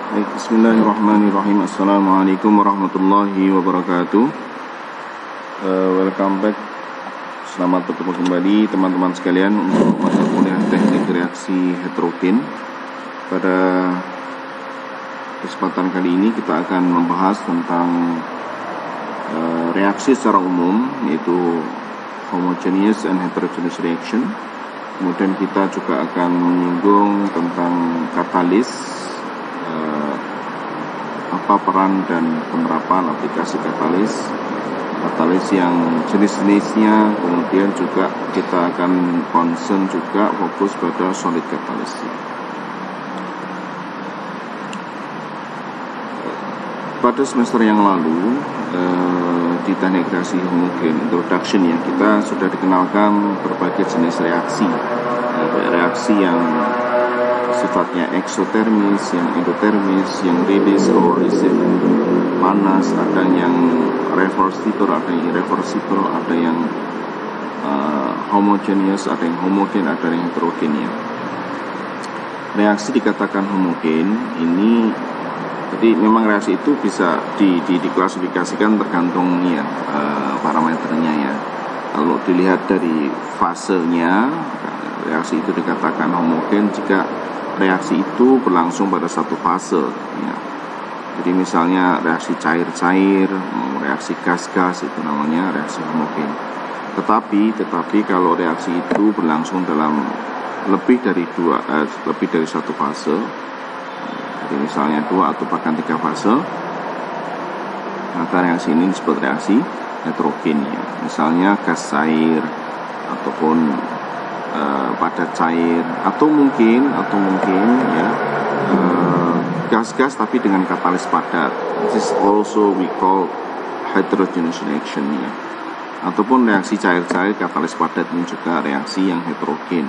Bismillahirrahmanirrahim. Assalamualaikum warahmatullahi wabarakatuh. Welcome back. Selamat bertemu kembali teman-teman sekalian untuk mata kuliah teknik reaksi heterogen. Pada kesempatan kali ini kita akan membahas tentang reaksi secara umum, yaitu homogeneous and heterogeneous reaction. Kemudian kita juga akan menyinggung tentang katalis, apa peran dan penerapan aplikasi katalis yang jenis-jenisnya. Kemudian juga kita akan concern juga fokus pada solid katalis. Pada semester yang lalu di teknik reaksi homogen introduction ya, kita sudah dikenalkan berbagai jenis reaksi, yang sifatnya eksotermis, yang endotermis, yang release or receive panas, ada yang reversible, ada yang irreversible, ada yang homogeneous, ada yang homogen, ada yang heterogen ya. Reaksi dikatakan homogen ini, jadi memang reaksi itu bisa diklasifikasikan tergantung ya parameternya ya. Kalau dilihat dari fasenya, reaksi itu dikatakan homogen jika reaksi itu berlangsung pada satu fase ya. Jadi misalnya reaksi cair-cair, reaksi gas-gas, itu namanya reaksi homogen. Tetapi kalau reaksi itu berlangsung dalam lebih dari satu fase, jadi misalnya 2 atau bahkan 3 fase, maka reaksi ini disebut reaksi heterogen ya. Misalnya gas cair ataupun padat cair, atau mungkin ya gas-gas tapi dengan katalis padat. This is also we call heterogeneous reaction ya. Ataupun reaksi cair-cair katalis padat ini juga reaksi yang heterogen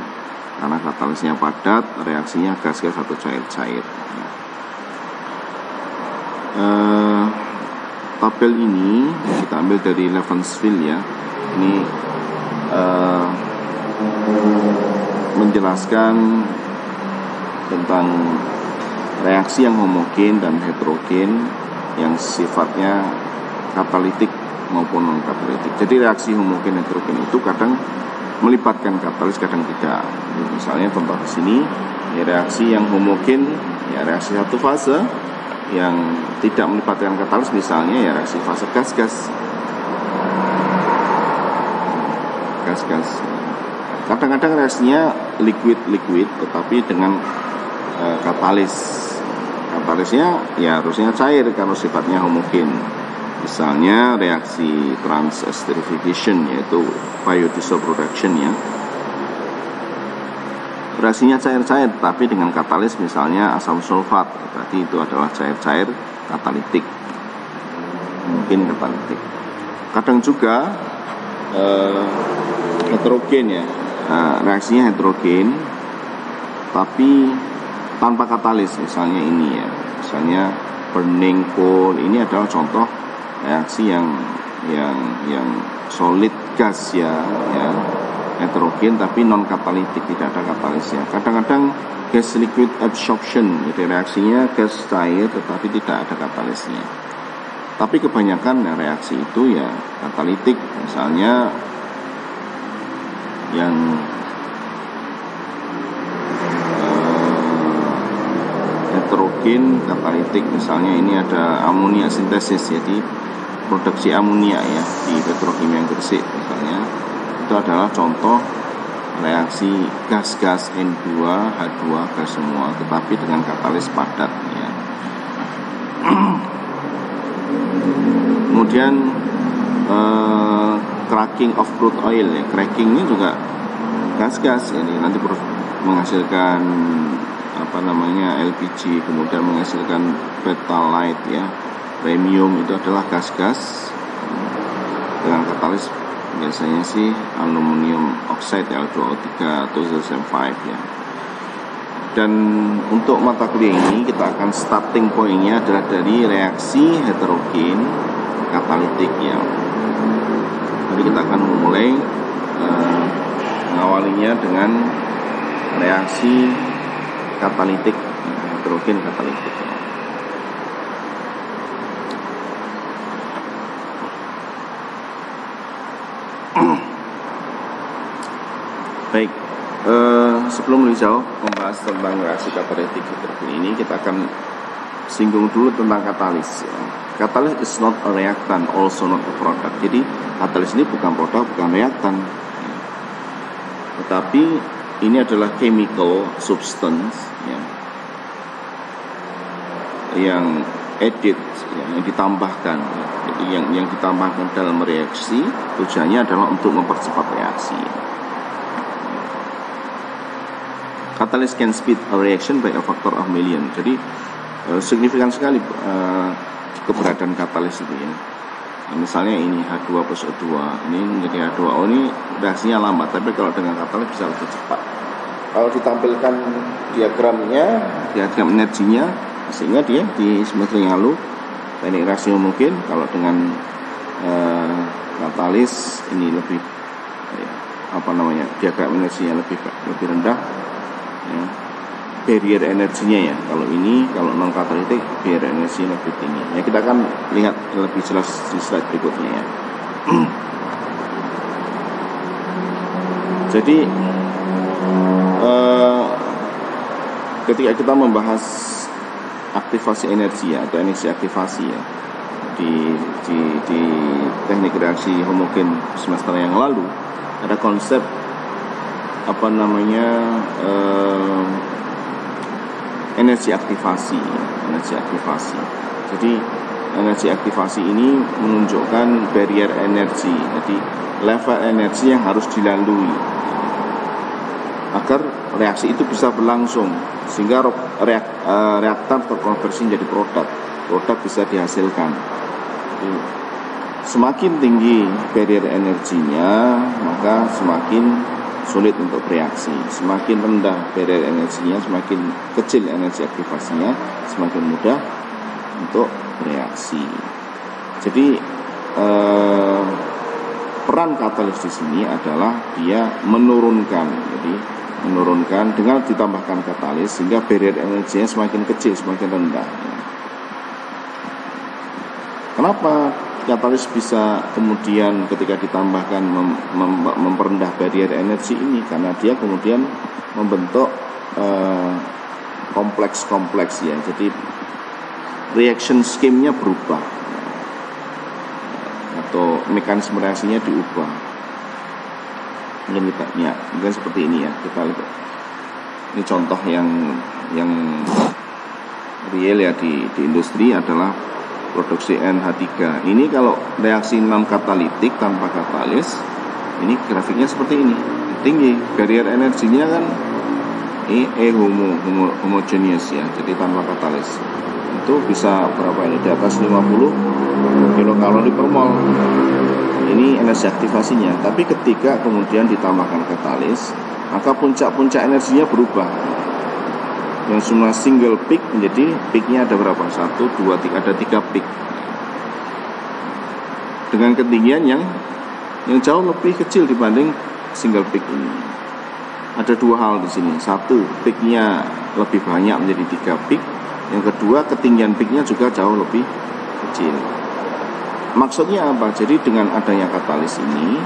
karena katalisnya padat, reaksinya gas-gas atau cair-cair ya. Tabel ini kita ambil dari Levenfield ya. Ini menjelaskan tentang reaksi yang homogen dan heterogen yang sifatnya katalitik maupun non katalitik. Jadi reaksi homogen heterogen itu kadang melibatkan katalis, kadang tidak. Misalnya contoh di sini ya, reaksi yang homogen ya reaksi satu fase yang tidak melibatkan katalis, misalnya ya reaksi fase gas-gas. Kadang-kadang reaksinya liquid tetapi dengan katalisnya ya harusnya cair karena sifatnya homogen. Misalnya reaksi trans-esterification, yaitu biodiesel production ya, reaksinya cair-cair tapi dengan katalis misalnya asam sulfat, berarti itu adalah cair-cair katalitik, mungkin katalitik. Kadang juga heterogen ya. Nah, reaksinya heterogen tapi tanpa katalis, misalnya ini ya, misalnya burning coal, ini adalah contoh reaksi yang solid gas ya, heterogen tapi non katalitik, tidak ada katalisnya. Kadang-kadang gas liquid absorption, jadi reaksinya gas cair tetapi tidak ada katalisnya. Tapi kebanyakan reaksi itu ya katalitik, misalnya yang heterogen katalitik, misalnya ini ada amonia sintesis, jadi produksi amonia ya di petrokimia Gresik misalnya, itu adalah contoh reaksi gas-gas N2H2 gas semua tetapi dengan katalis padat ya. Kemudian cracking of crude oil ya, cracking ini juga gas-gas ini nanti menghasilkan LPG, kemudian menghasilkan petalite ya, premium, itu adalah gas-gas dengan katalis biasanya sih aluminium oxide Al2O3 atau ZSM5 ya. Dan untuk mata kuliah ini kita akan starting point-nya adalah dari reaksi heterogen katalitik ya. Jadi kita akan memulai mengawalinya dengan reaksi katalitik, heterogen katalitik ya. sebelum lebih jauh membahas tentang reaksi katalitik heterogen ini, kita akan singgung dulu tentang katalis. Katalis is not a reactant, also not a product. Jadi katalis ini bukan produk, bukan reaktan, tetapi ini adalah chemical substance yang added, yang ditambahkan. Jadi yang ditambahkan dalam reaksi tujuannya adalah untuk mempercepat reaksi. Catalyst can speed a reaction by a factor of million. Jadi signifikan sekali keberadaan katalis itu ya. Misalnya ini H2 plus O2, ini menjadi H2O, ini reaksinya lambat, tapi kalau dengan katalis bisa lebih cepat. Kalau ditampilkan diagram energinya, sehingga dia di semester yang lalu teknik reaksi mungkin. Kalau dengan katalis ini lebih diagram energinya lebih rendah ya. Barrier energinya ya, kalau non katalitik barrier energinya lebih tinggi ya. Kita akan lihat lebih jelas di slide berikutnya ya. Jadi ketika kita membahas aktivasi energi ya, atau energi aktivasi ya, di teknik reaksi homogen semester yang lalu ada konsep energi aktivasi. Jadi energi aktivasi ini menunjukkan barrier energi, jadi level energi yang harus dilalui agar reaksi itu bisa berlangsung, sehingga reaktan terkonversi menjadi produk bisa dihasilkan. Jadi, semakin tinggi barrier energinya, maka semakin sulit untuk bereaksi. Semakin rendah barrier energinya, semakin kecil energi aktivasinya, semakin mudah untuk bereaksi. Jadi peran katalis di sini adalah dia menurunkan dengan ditambahkan katalis, sehingga barrier energinya semakin kecil, semakin rendah. Kenapa katalis bisa kemudian ketika ditambahkan memperendah barrier energi ini? Karena dia kemudian membentuk kompleks ya. Jadi reaction scheme-nya berubah atau mekanisme reaksinya diubah. Mungkin seperti ini ya. Kita lihat. Ini contoh yang real ya di industri adalah produksi NH3. Ini kalau reaksi non katalitik tanpa katalis, ini grafiknya seperti ini, tinggi barrier energinya kan homogeneous ya, jadi tanpa katalis itu bisa berapa ini, di atas 50 kilokalori per mol. Ini energi aktivasinya. Tapi ketika kemudian ditambahkan katalis, maka puncak-puncak energinya berubah. Yang semua single peak menjadi peaknya ada berapa? 1, 2, 3, ada 3 peak dengan ketinggian yang jauh lebih kecil dibanding single peak ini. Ada dua hal di sini. Satu, peaknya lebih banyak menjadi 3 peak. Yang kedua, ketinggian peaknya juga jauh lebih kecil. Maksudnya apa? Jadi dengan adanya katalis ini,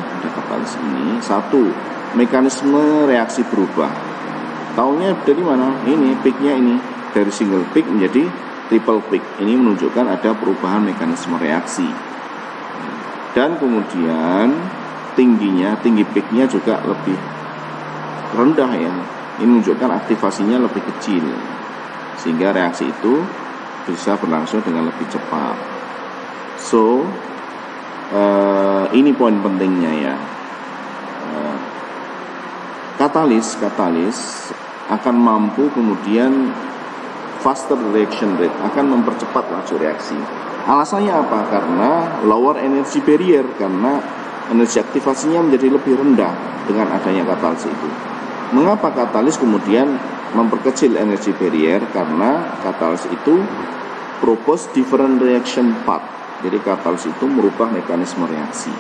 satu, mekanisme reaksi berubah. Taunya dari mana? Ini peaknya ini dari single peak menjadi triple peak. Ini menunjukkan ada perubahan mekanisme reaksi. Dan kemudian tinggi peaknya juga lebih rendah ya. Ini menunjukkan aktivasinya lebih kecil, sehingga reaksi itu bisa berlangsung dengan lebih cepat. So ini poin pentingnya ya. Katalis akan mampu kemudian faster reaction rate, akan mempercepat laju reaksi. Alasannya apa? Karena lower energy barrier, karena energi aktivasinya menjadi lebih rendah dengan adanya katalis itu. Mengapa katalis kemudian memperkecil energi barrier? Karena katalis itu propose different reaction path. Jadi katalis itu merubah mekanisme reaksi.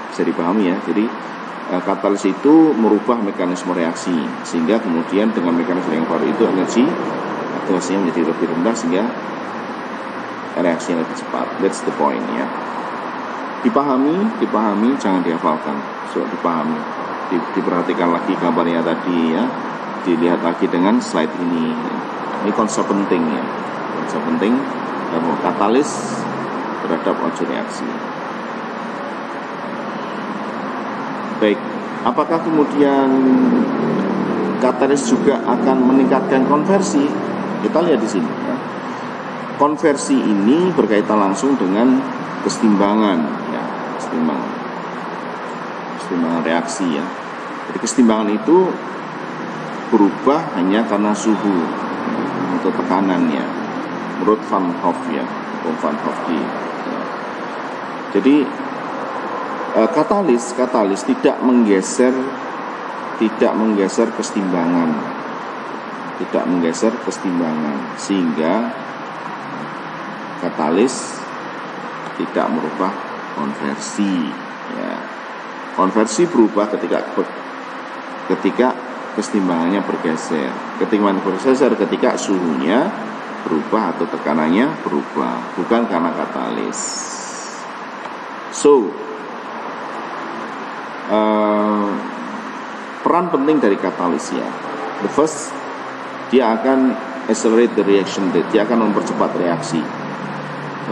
Bisa dipahami ya. Jadi katalis itu merubah mekanisme reaksi, sehingga kemudian dengan mekanisme yang baru itu energi aktivasinya menjadi lebih rendah, sehingga reaksinya lebih cepat. That's the point ya. Dipahami, jangan dihafalkan. So, dipahami, diperhatikan lagi gambarnya tadi ya. dilihat lagi dengan slide ini. Ini konsep penting ya, konsep penting katalis terhadap ojo reaksi. Baik, apakah kemudian katalis juga akan meningkatkan konversi? Kita lihat di sini ya. Konversi ini berkaitan langsung dengan kesetimbangan ya, kesetimbangan reaksi ya. Jadi kesetimbangan itu berubah hanya karena suhu atau tekanannya, menurut Van Hoff ya, Van Hoff ya. Jadi katalis tidak menggeser kesetimbangan, sehingga katalis tidak merubah konversi ya. Konversi berubah ketika kesetimbangannya bergeser. Ketika suhunya berubah atau tekanannya berubah, bukan karena katalis. So, peran penting dari katalis ya. The first, dia akan accelerate the reaction rate, dia akan mempercepat reaksi,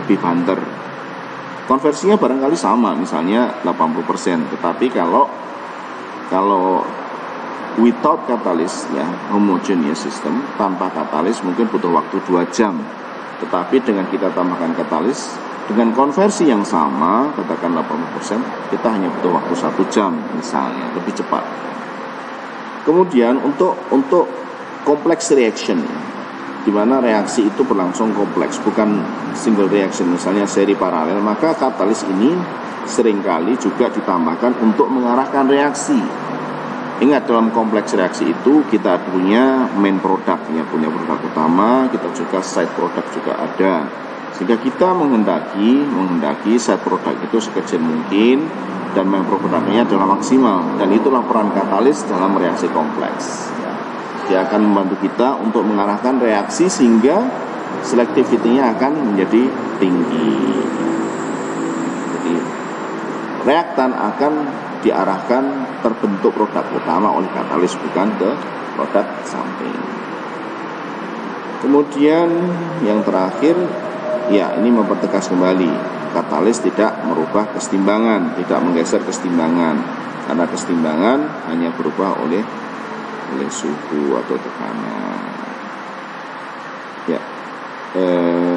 lebih banter. Konversinya barangkali sama, misalnya 80%, tetapi kalau without katalis ya, homogeneous system, tanpa katalis mungkin butuh waktu 2 jam. Tetapi dengan kita tambahkan katalis, dengan konversi yang sama, katakan 80%, kita hanya butuh waktu 1 jam misalnya, lebih cepat. Kemudian untuk complex reaction, di mana reaksi itu berlangsung kompleks, bukan single reaction, misalnya seri paralel, maka katalis ini seringkali juga ditambahkan untuk mengarahkan reaksi. Ingat, dalam kompleks reaksi itu kita punya main product, ya, punya produk utama, kita juga side product juga ada, sehingga kita menghendaki side product itu sekecil mungkin dan main produknya adalah maksimal, dan itulah peran katalis dalam reaksi kompleks. Dia akan membantu kita untuk mengarahkan reaksi sehingga selectivity-nya akan menjadi tinggi. Jadi reaktan akan diarahkan terbentuk produk utama oleh katalis, bukan ke produk samping. Kemudian yang terakhir ya, ini mempertegas kembali, katalis tidak merubah kesetimbangan, tidak menggeser kesetimbangan, karena kesetimbangan hanya berubah oleh suhu atau tekanan. Ya,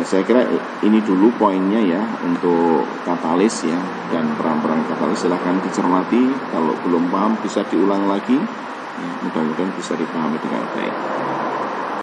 saya kira ini dulu poinnya ya untuk katalis ya, dan peran-peran katalis silahkan dicermati. Kalau belum paham bisa diulang lagi, ya, mudah-mudahan bisa dipahami dengan baik.